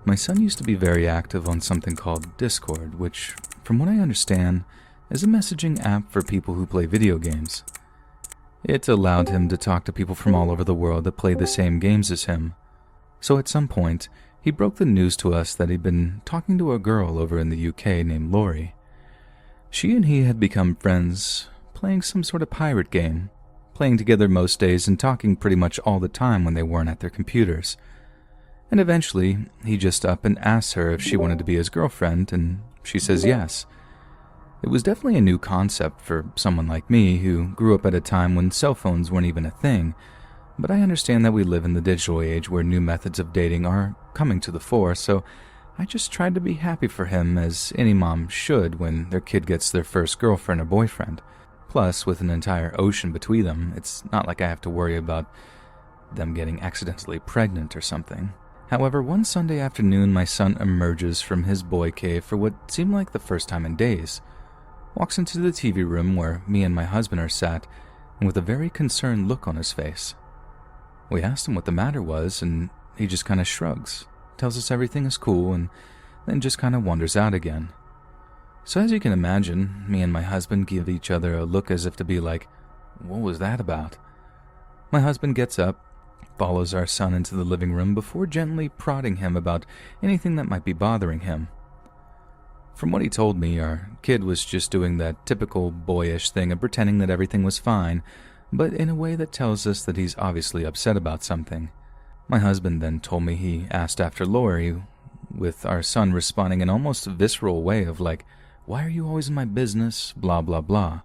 My son used to be very active on something called Discord, which, from what I understand, is a messaging app for people who play video games. It allowed him to talk to people from all over the world that play the same games as him. So at some point, he broke the news to us that he'd been talking to a girl over in the UK named Lori. She and he had become friends, playing some sort of pirate game, playing together most days and talking pretty much all the time when they weren't at their computers. And eventually, he just up and asked her if she wanted to be his girlfriend, and she says yes. It was definitely a new concept for someone like me who grew up at a time when cell phones weren't even a thing, but I understand that we live in the digital age where new methods of dating are coming to the fore, so I just tried to be happy for him, as any mom should when their kid gets their first girlfriend or boyfriend. Plus, with an entire ocean between them, it's not like I have to worry about them getting accidentally pregnant or something. However, one Sunday afternoon, my son emerges from his boy cave for what seemed like the first time in days, walks into the TV room where me and my husband are sat, and with a very concerned look on his face. We asked him what the matter was, and he just kind of shrugs, tells us everything is cool, and then just kind of wanders out again. So as you can imagine, me and my husband give each other a look as if to be like, what was that about? My husband gets up, follows our son into the living room before gently prodding him about anything that might be bothering him. From what he told me, our kid was just doing that typical boyish thing of pretending that everything was fine, but in a way that tells us that he's obviously upset about something. My husband then told me he asked after Lori, with our son responding in almost a visceral way of like, why are you always in my business, blah blah blah.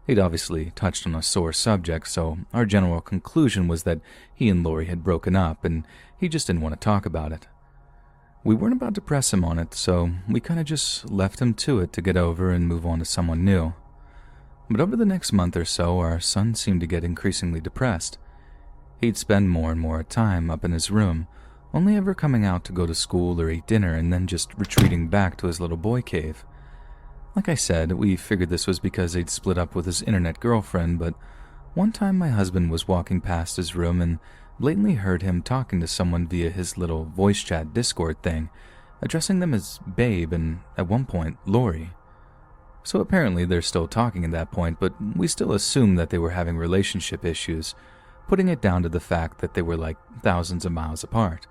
He'd obviously touched on a sore subject, so our general conclusion was that he and Lori had broken up and he just didn't want to talk about it. We weren't about to press him on it, so we kind of just left him to it to get over and move on to someone new. But over the next month or so, our son seemed to get increasingly depressed. He'd spend more and more time up in his room, only ever coming out to go to school or eat dinner and then just retreating back to his little boy cave. Like I said, we figured this was because he'd split up with his internet girlfriend, but one time my husband was walking past his room and blatantly heard him talking to someone via his little voice chat Discord thing, addressing them as Babe and, at one point, Lori. So apparently they're still talking at that point, but we still assumed that they were having relationship issues, putting it down to the fact that they were like thousands of miles apart.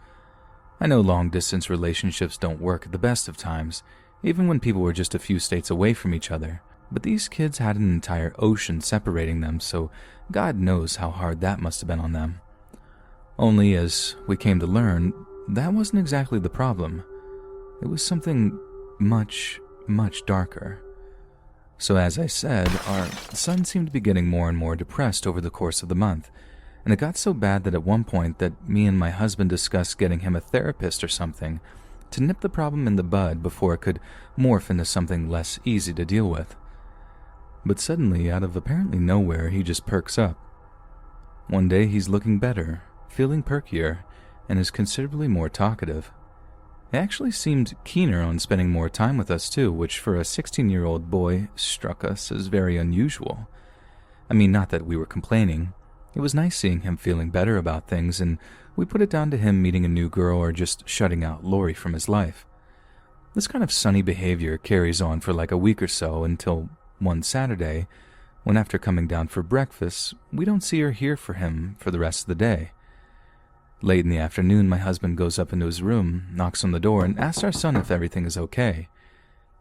I know long-distance relationships don't work at the best of times, even when people were just a few states away from each other, but these kids had an entire ocean separating them, so God knows how hard that must have been on them. Only, as we came to learn, that wasn't exactly the problem. It was something much, much darker. So as I said, our son seemed to be getting more and more depressed over the course of the month, and it got so bad that at one point that me and my husband discussed getting him a therapist or something to nip the problem in the bud before it could morph into something less easy to deal with. But suddenly, out of apparently nowhere, he just perks up. One day he's looking better, feeling perkier, and is considerably more talkative. He actually seemed keener on spending more time with us too, which for a 16-year-old boy struck us as very unusual. I mean, not that we were complaining. It was nice seeing him feeling better about things, and we put it down to him meeting a new girl or just shutting out Lori from his life. This kind of sunny behavior carries on for like a week or so until one Saturday, when after coming down for breakfast, we don't see or hear from him for the rest of the day. Late in the afternoon, my husband goes up into his room, knocks on the door, and asks our son if everything is okay.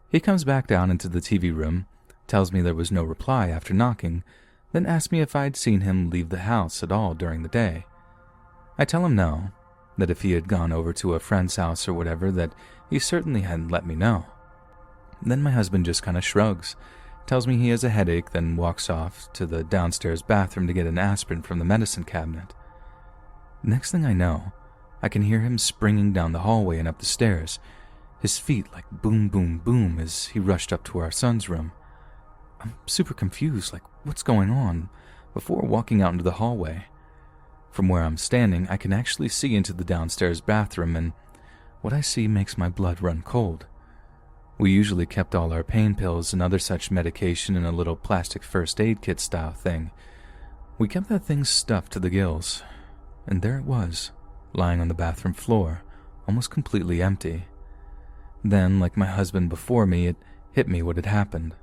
He comes back down into the TV room, tells me there was no reply after knocking, then asks me if I'd seen him leave the house at all during the day. I tell him no, that if he had gone over to a friend's house or whatever, that he certainly hadn't let me know. Then my husband just kind of shrugs, tells me he has a headache, then walks off to the downstairs bathroom to get an aspirin from the medicine cabinet. Next thing I know, I can hear him springing down the hallway and up the stairs, his feet like boom, boom, boom as he rushed up to our son's room. I'm super confused, like what's going on, before walking out into the hallway. From where I'm standing, I can actually see into the downstairs bathroom, and what I see makes my blood run cold. We usually kept all our pain pills and other such medication in a little plastic first aid kit style thing. We kept that thing stuffed to the gills, and there it was, lying on the bathroom floor, almost completely empty. Then, like my husband before me, it hit me what had happened.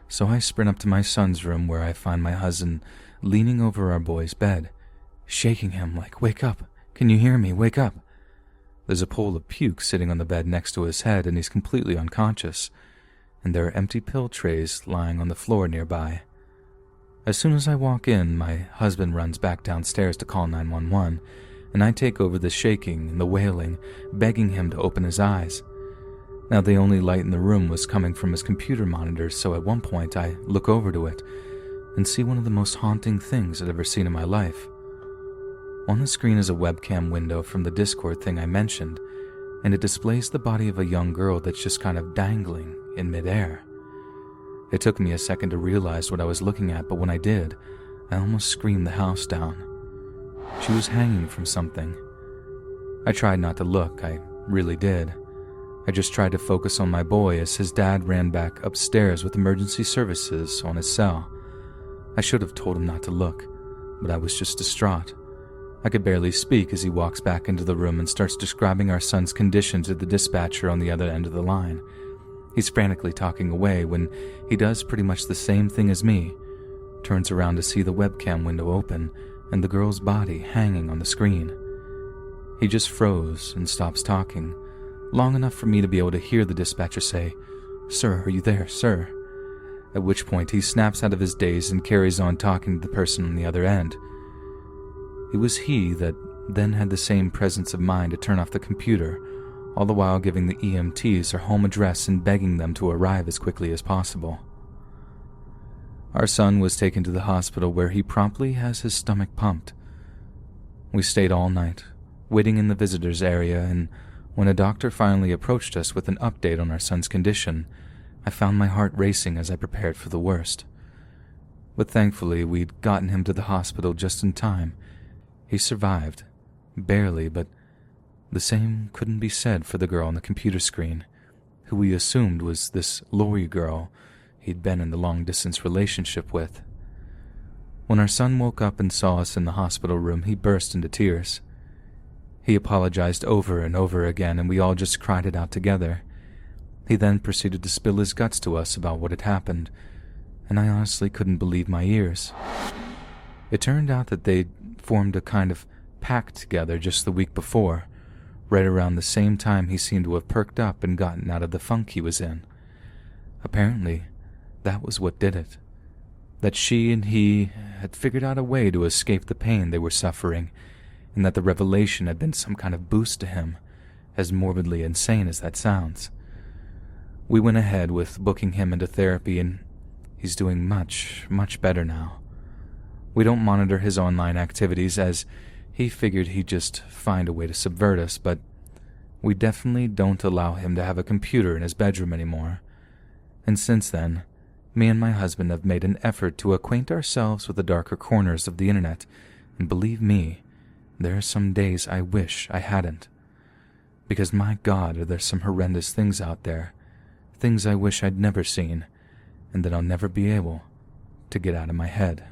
So I sprint up to my son's room where I find my husband leaning over our boy's bed, shaking him like, "Wake up! Can you hear me? Wake up!" There's a pool of puke sitting on the bed next to his head and he's completely unconscious, and there are empty pill trays lying on the floor nearby. As soon as I walk in, my husband runs back downstairs to call 911, and I take over the shaking and the wailing, begging him to open his eyes. Now, the only light in the room was coming from his computer monitor, so at one point I look over to it and see one of the most haunting things I'd ever seen in my life. On the screen is a webcam window from the Discord thing I mentioned, and it displays the body of a young girl that's just kind of dangling in midair. It took me a second to realize what I was looking at, but when I did, I almost screamed the house down. She was hanging from something. I tried not to look, I really did. I just tried to focus on my boy as his dad ran back upstairs with emergency services on his cell. I should have told him not to look, but I was just distraught. I could barely speak as he walks back into the room and starts describing our son's condition to the dispatcher on the other end of the line. He's frantically talking away when he does pretty much the same thing as me, turns around to see the webcam window open and the girl's body hanging on the screen. He just froze and stops talking, long enough for me to be able to hear the dispatcher say, "Sir, are you there, sir?" At which point he snaps out of his daze and carries on talking to the person on the other end. It was he that then had the same presence of mind to turn off the computer, all the while giving the EMTs her home address and begging them to arrive as quickly as possible. Our son was taken to the hospital where he promptly has his stomach pumped. We stayed all night, waiting in the visitors area, and when a doctor finally approached us with an update on our son's condition, I found my heart racing as I prepared for the worst. But thankfully, we'd gotten him to the hospital just in time. He survived, barely, but the same couldn't be said for the girl on the computer screen, who we assumed was this Lori girl he'd been in the long-distance relationship with. When our son woke up and saw us in the hospital room, he burst into tears. He apologized over and over again, and we all just cried it out together. He then proceeded to spill his guts to us about what had happened, and I honestly couldn't believe my ears. It turned out that they'd formed a kind of pact together just the week before, right around the same time he seemed to have perked up and gotten out of the funk he was in. Apparently, that was what did it. That she and he had figured out a way to escape the pain they were suffering, and that the revelation had been some kind of boost to him, as morbidly insane as that sounds. We went ahead with booking him into therapy, and he's doing much, much better now. We don't monitor his online activities as he figured he'd just find a way to subvert us, but we definitely don't allow him to have a computer in his bedroom anymore. And since then, me and my husband have made an effort to acquaint ourselves with the darker corners of the internet, and believe me, there are some days I wish I hadn't. Because my God, are there some horrendous things out there, things I wish I'd never seen, and that I'll never be able to get out of my head.